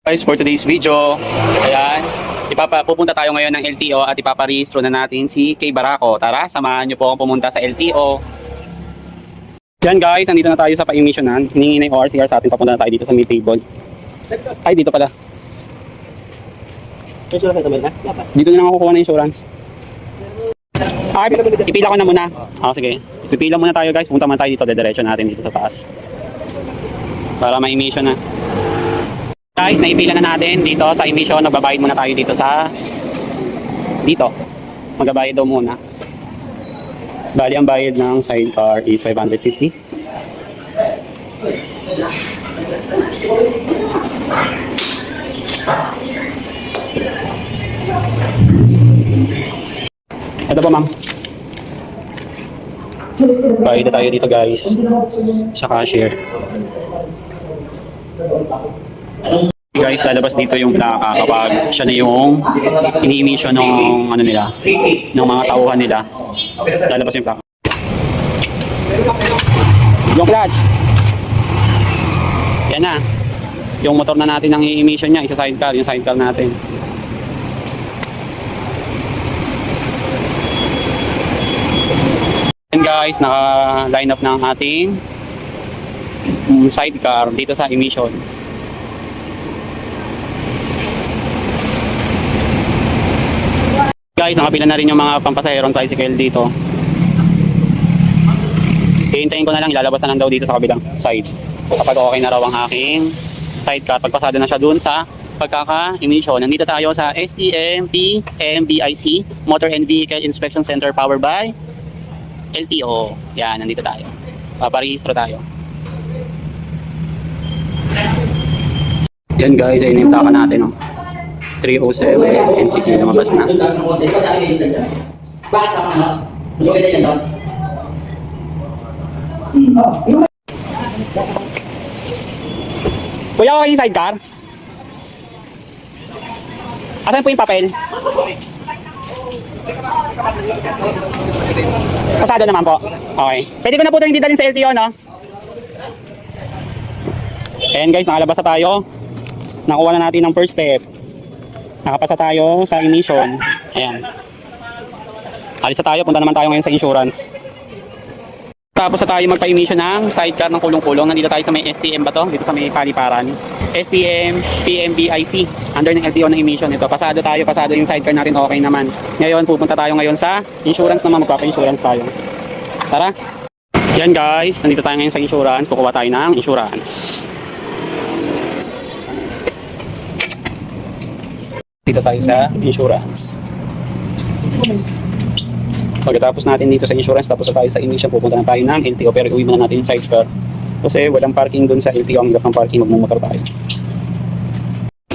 Guys, for today's video, ayan, pupunta tayo ngayon ng LTO at ipaparehistro na natin si Kay Barako. Tara, samahan nyo po akong pumunta sa LTO. Yan guys, nandito na tayo sa pa-emissionan. Hiningi na yung ORCR sa atin, papunta na tayo dito sa may table. Ay, dito pala. Dito na lang ako kukuha ng insurance. Ay, ipila ko na muna. Sige. Ipila muna tayo guys, punta muna tayo dito, dediretso natin dito sa taas. Para ma-emission na. Guys, naipila na natin dito sa emission. Nagbabayad muna tayo dito sa magbabayad daw muna. Bali, ang bayad ng sidecar is 550. Ito po, ma'am. Bayad na tayo dito, guys. Sa cashier. Guys, lalabas dito yung plaka kapag siya na yung ini-emission ng ano nila, ng mga tauhan nila. Lalabas yung plaka. Yung flash. Yan na. Yung motor na natin ang i-emission niya, isa sidecar, yung sidecar natin. And guys, naka-line up ng ating sidecar dito sa emission. Guys, nakapila na rin yung mga pampasaherong tricycle dito. Hihintayin ko na lang, ilalabas na lang daw dito sa kabilang side. Kapag okay na raw ang aking sidecar, pagpasado na siya dun sa pagkaka-emission. Nandito tayo sa STMP MBIC, Motor and Vehicle Inspection Center powered by LTO. Yan, nandito tayo. Paparehistro tayo. Yan guys, ayun yung plaka natin. 307 NCQ lumabas na. Bakit sa mga mas maganda yan doon? Kuya, okay yung sidecar? Asan po yung papel? Pasado naman po. Okay. Pwede ko na po ito hindi dalhin sa LTO, no? Ayan guys, nakalabas na tayo. Nakuha na natin ng first step. Nakapasa tayo sa emission. Ayan. Alis na tayo, punta naman tayo ngayon sa insurance. Tapos na tayo magpa-emission ng sidecar ng kulong-kulong. Nandito tayo sa may STM ba to? Dito sa may Paliparan. STM PMBIC. Under ng LTO ng emission ito. Pasado yung sidecar natin, okay naman. Ngayon, pupunta tayo ngayon sa insurance naman. Magpapa-insurance tayo. Tara. Yan guys, nandito tayo ngayon sa insurance. Kukuha tayo ng insurance. Dito tayo sa insurance. Pagkatapos natin dito sa insurance, tapos na tayo sa emission, pupunta na tayo ng LTO, pero uwi muna natin yung sidecar kasi walang parking dun sa LTO. Ang hirap ng parking, magmumotor tayo.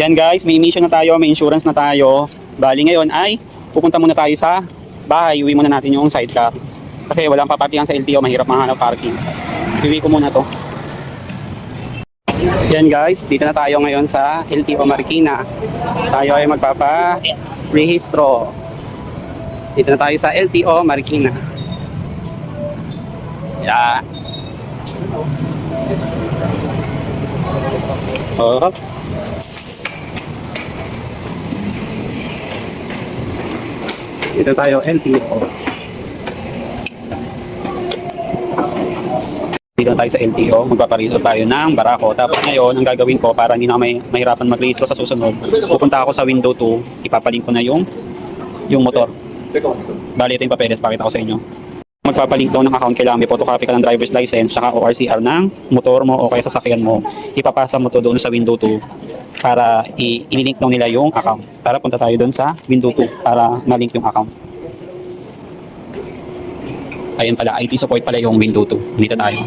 Yan guys, may emission na tayo, may insurance na tayo. Bali ngayon ay pupunta muna tayo sa bahay, uwi muna natin yung sidecar kasi walang paparkingan sa LTO, mahirap mahanap parking. Uwi ko muna to. Yan guys, dito na tayo ngayon sa LTO Marikina. Tayo ay magpapa-rehistro. Dito na tayo sa LTO Marikina. Yan. Oh. Dito tayo LTO. Dito tayo sa LTO, magpaparehistro tayo ng Barako. Tapos ngayon, ang gagawin ko para hindi na mahirapan mag-rehistro sa susunod, pupunta ako sa window 2, ipapalink ko na yung motor. Bali, ito yung papeles, pakita ko sa inyo. Magpapalink daw ng account, kailangan may photocopy ka ng driver's license, saka ORCR ng motor mo o kaya sasakyan mo. Ipapasa mo to doon sa window 2 para i-link daw nila yung account. Tara, punta tayo doon sa window 2 para ma-link yung account. Ayun pala, IT support pala yung window 2. Dito tayo.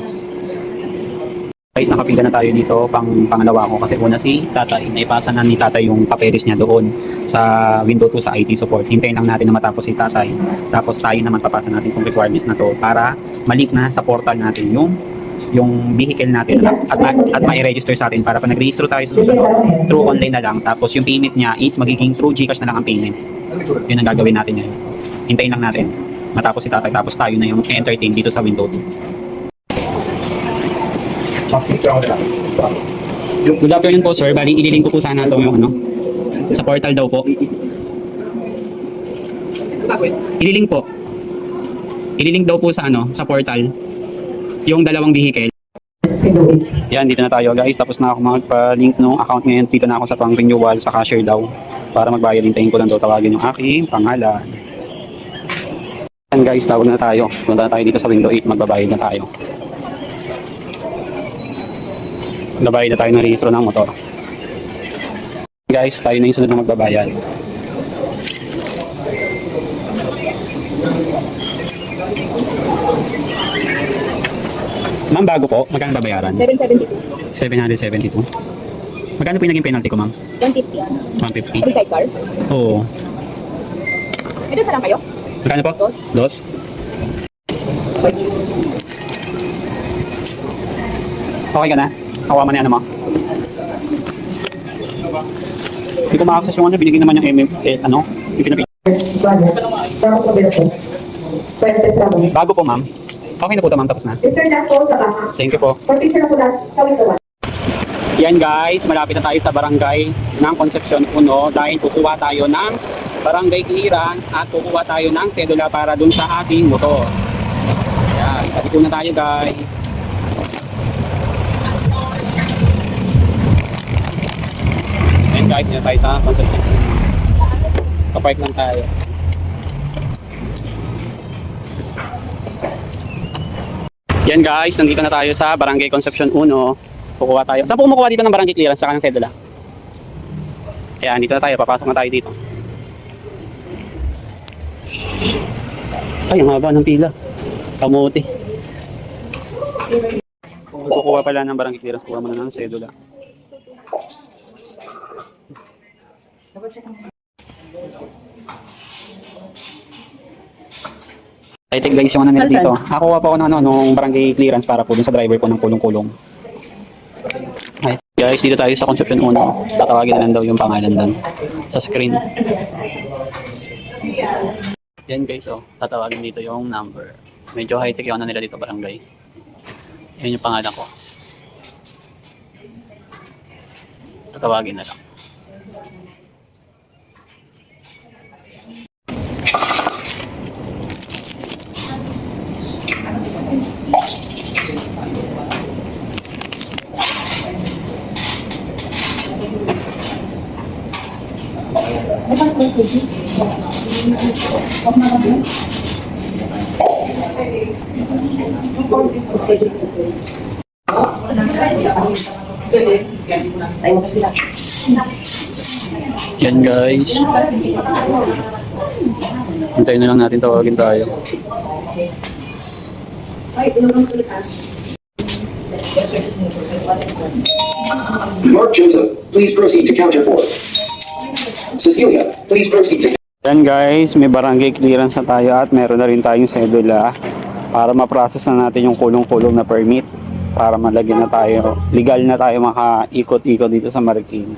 Guys, nakapila na tayo dito pangalawa ko kasi una si tatay, naipasa na ni tatay yung papeles niya doon sa window 2 sa IT support. Hintayin lang natin na matapos si tatay. Tapos tayo naman papasa natin kung requirements na to para malink na sa portal natin yung vehicle natin at ma-register sa atin para pag nag-register tayo sa susunod, through online na lang. Tapos yung payment niya is magiging through GCash na lang ang payment. Yun ang gagawin natin ngayon. Hintayin lang natin matapos si tatay, tapos tayo na yung entertain dito sa window 2. Good afternoon po sir. Bali, ililink ko po sana ito yung ano. Sa portal daw po. Ililink po. Ililink daw po sa ano, sa portal. Yung dalawang vehicle. Yan, dito na tayo guys. Tapos na ako magpa-link ng account ngayon. Dito na ako sa pang-renewal sa cashier daw. Para magbayad. Hintayin ko lang daw tawagin yung aking pangalan. Yan guys, tawag na tayo. Punta na tayo dito sa window 8. Magbabayad na tayo. Magbabayad na tayo ng rehistro ng motor. Guys, tayo na yung sunod na magbabayad. Ma'am, bago po, magkano babayaran? 772. 772. Magkano po yung naging penalty ko, ma'am? 150. 150. Free sidecar. Oo. Ito sa lang kayo? Magkano po? Dos. Dos? Okay ka na? Hawa mo na yan, mo? Hindi ko ma-access yung ano, binigyan naman yung ano, yung pinapit. Bago po, ma'am. Okay na po ito, ma'am. Tapos na. Thank you po. Yan guys, malapit na tayo sa barangay ng Concepcion 1 dahil kukuha tayo ng barangay clearance at kukuha tayo ng sedula para dun sa ating motor. Yan, dito na tayo guys. Yan guys, dito tayo sa Concepcion. Kapark lang tayo. Yan guys, nandito na tayo sa barangay Concepcion 1. Kukuha tayo. Saan po kumukuha dito ng barangay clearance saka ng sedula? Ayan, dito na tayo. Papasok na tayo dito. Ay, ang haba ng pila. Kamuti. Kung kukuha pala ng barangay clearance, kuha mo na ng sedula. I think guys, yung ano nila dito. Nakuha po ako ng ano, nung barangay clearance para po dun sa driver po ng kulong-kulong. Ay, guys, dito tayo sa Concepcion 1. Tatawagin na lang daw yung pangalan doon sa screen. Yan guys, oh. Tatawagin dito yung number. Medyo high-tech yung ano nila dito barangay. Yan yung pangalan ko. Tatawagin na lang. Yan guys. Hintayin na lang natin tawagin tayo. Mark Joseph, please proceed to counter 4. Cecilia, please proceed to... Yan guys, may barangay clearance na tayo at meron na rin tayong sedula para ma-process na natin yung kulong-kulong na permit para malagyan na tayo, legal na tayo makaikot-ikot dito sa Marikina.